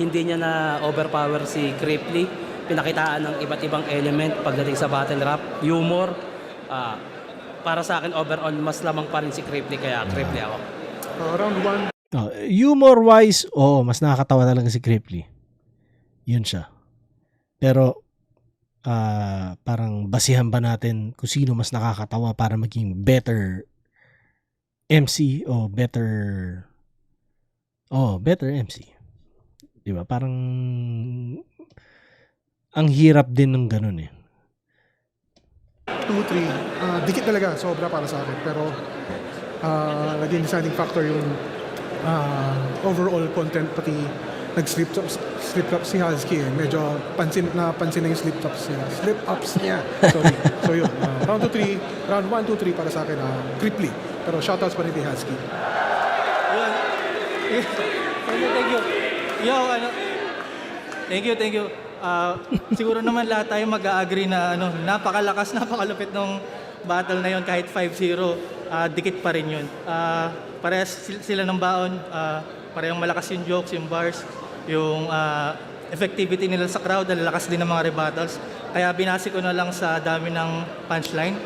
[SPEAKER 7] hindi niya na overpower si Cripply. Pinakitaan ng iba't ibang element pagdating sa battle rap, humor. Para sa akin overall mas lamang pa rin si Cripply kaya Cripply ako.
[SPEAKER 8] Round 1.
[SPEAKER 1] Humor wise, mas nakakatawa talaga si Cripply. Yun siya. Pero parang basihan ba natin kung sino mas nakakatawa para maging better MC o better MC. Di ba? Parang ang hirap din ng ganun
[SPEAKER 8] 2, 3. Dikit talaga, sobra para sa akin. Pero naging deciding factor yung overall content pati nag-slip up si Husky Medyo pansin na yung slip-ups niya. Sorry. So yun. Round 1, 2, 3 para sa akin, Cripply. Pero shoutouts pa rin kay Husky.
[SPEAKER 9] Thank you. Siguro naman lahat tayo mag-agree na napakalakas, napakalupit ng battle na yon kahit 5-0, dikit pa rin yun. Parehas sila ng baon, parehong malakas yung jokes, yung bars, yung effectivity nila sa crowd, lalakas din ng mga rebuttals. Kaya binasi ko na lang sa dami ng punchline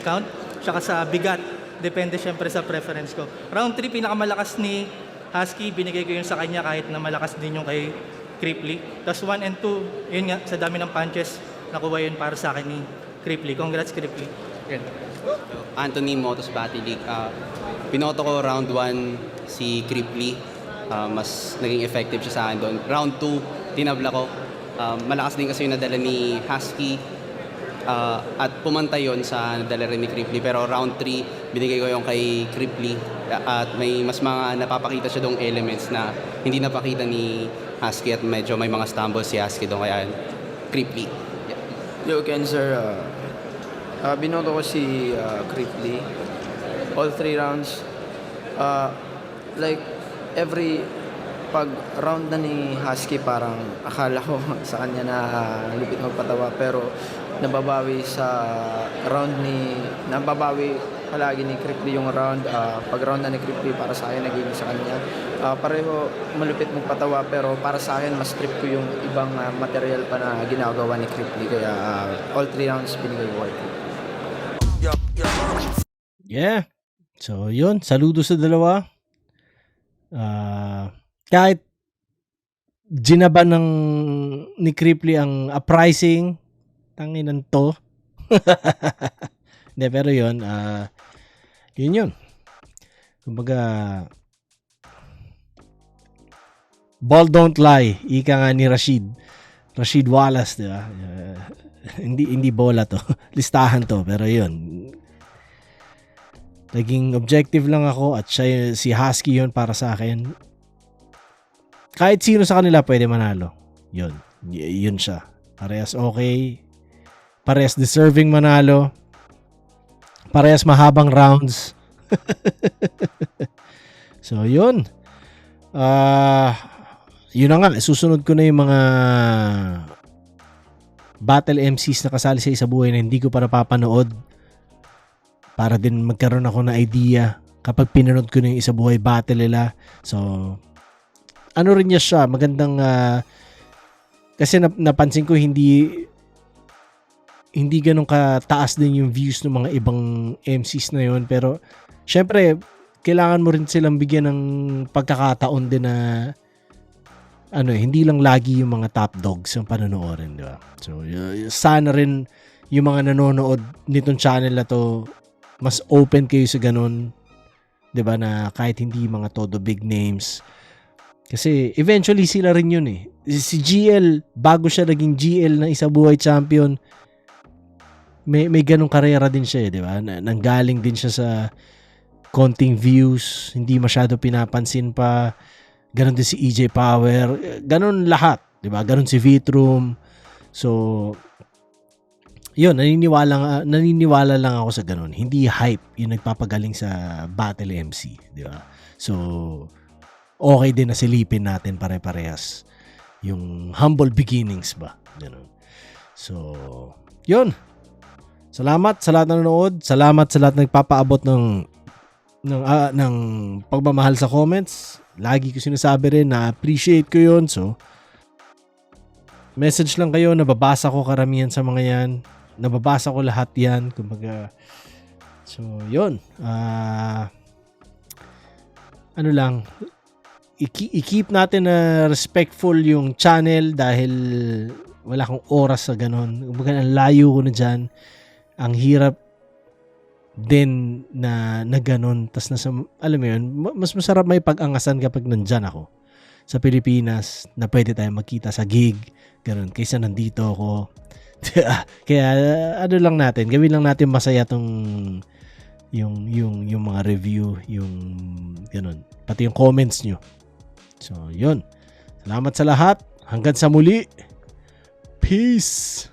[SPEAKER 9] count, tsaka sa bigat. Depende syempre sa preference ko. Round 3, pinakamalakas ni Husky, binigay ko yun sa kanya kahit na malakas din yung kay Cripply. Tapos 1 and 2, yun nga, sa dami ng punches, nakuha yun para sa akin ni Cripply. Congrats, Cripply. Yan.
[SPEAKER 10] Anthony Motos Battle League. Pinoto ko round 1 si Cripply. Mas naging effective siya sa akin doon. Round 2, tinabla ko. Malakas din kasi yung nadala ni Husky. At pumantay yun sa nadala rin ni Cripply. Pero round 3, binigay ko yung kay Cripply. At may mas mga napapakita siya doong elements na hindi napakita ni Husky at medyo may mga stumbles si Husky doon. Kaya Cripply.
[SPEAKER 11] Yo, Ken sir. Binoto ko si Cripply. all 3 rounds. Like, every pag round na ni Husky, parang akala ko sa kanya na lupit magpatawa, pero nababawi palagi ni Cripply yung round. Pag round na ni Cripply, para sa akin naging sa kanya. Pareho malupit magpatawa, pero para sa akin mas trip ko yung ibang material pa na ginagawa ni Cripply, kaya all 3 rounds binigay ko kay Cripply.
[SPEAKER 1] Yeah. So, yun. Saludo sa dalawa. Kahit ginaba ni Cripply ang uprising, tanginan to. Hindi, pero yun. Yun. Kumbaga, ball don't lie. Ika nga ni Rashid Wallace, di ba? Hindi bola to. Listahan to. Pero yun. Naging objective lang ako at si Husky yun para sa akin. Kahit sino sa kanila pwede manalo. Yun siya. Parehas okay. Parehas deserving manalo. Parehas mahabang rounds. So, yun. Yun na nga. Susunod ko na yung mga battle MCs na kasali sa Isa Buhay na hindi ko pa napapanood. Para din magkaroon ako ng idea kapag pinanood ko na yung Isa Buhay battle nila. So, ano rin niya siya, magandang kasi napansin ko hindi ganun kataas din yung views ng mga ibang MCs na yun, pero syempre kailangan mo rin silang bigyan ng pagkakataon din na hindi lang lagi yung mga top dogs ang panonoodin, di ba? So sana rin yung mga nanonood nitong channel na to mas open kayo sa ganun, di ba, na kahit hindi mga todo big names. Kasi eventually sila rin yun eh. Si GL, bago siya naging GL ng Isa Buhay champion, may ganung karera din siya eh, di ba? Nanggaling din siya sa konting views, hindi masyado pinapansin pa. Ganon din si EJ Power, ganon lahat, di ba? Ganon si Vitrum. So, yun, naniniwala lang ako sa ganon. Hindi hype yung nagpapagaling sa battle MC, di ba? So, okay din na silipin natin pare-parehas yung humble beginnings ba, ganun. So, yun. Salamat sa lahat ng nanonood. Salamat sa lahat ng nagpapaabot ng pagmamahal sa comments. Lagi ko sinasabi rin na appreciate ko yun. So, message lang kayo. Nababasa ko karamihan sa mga yan. Nababasa ko lahat yan. Kumbaga, so, yun. Ano lang, i-keep natin na respectful yung channel dahil wala akong oras sa ganon. Kumbaga, ang layo ko na dyan. Ang hirap din na ganon. Tas alam mo yun, mas masarap may pag-angasan kapag nandyan ako sa Pilipinas na pwede tayo magkita sa gig, ganon, kaysa nandito ako. Kaya ano lang natin, gawin lang natin masaya tong yung mga review, yung ganon, pati yung comments nyo. So, yun. Salamat sa lahat. Hanggang sa muli. Peace!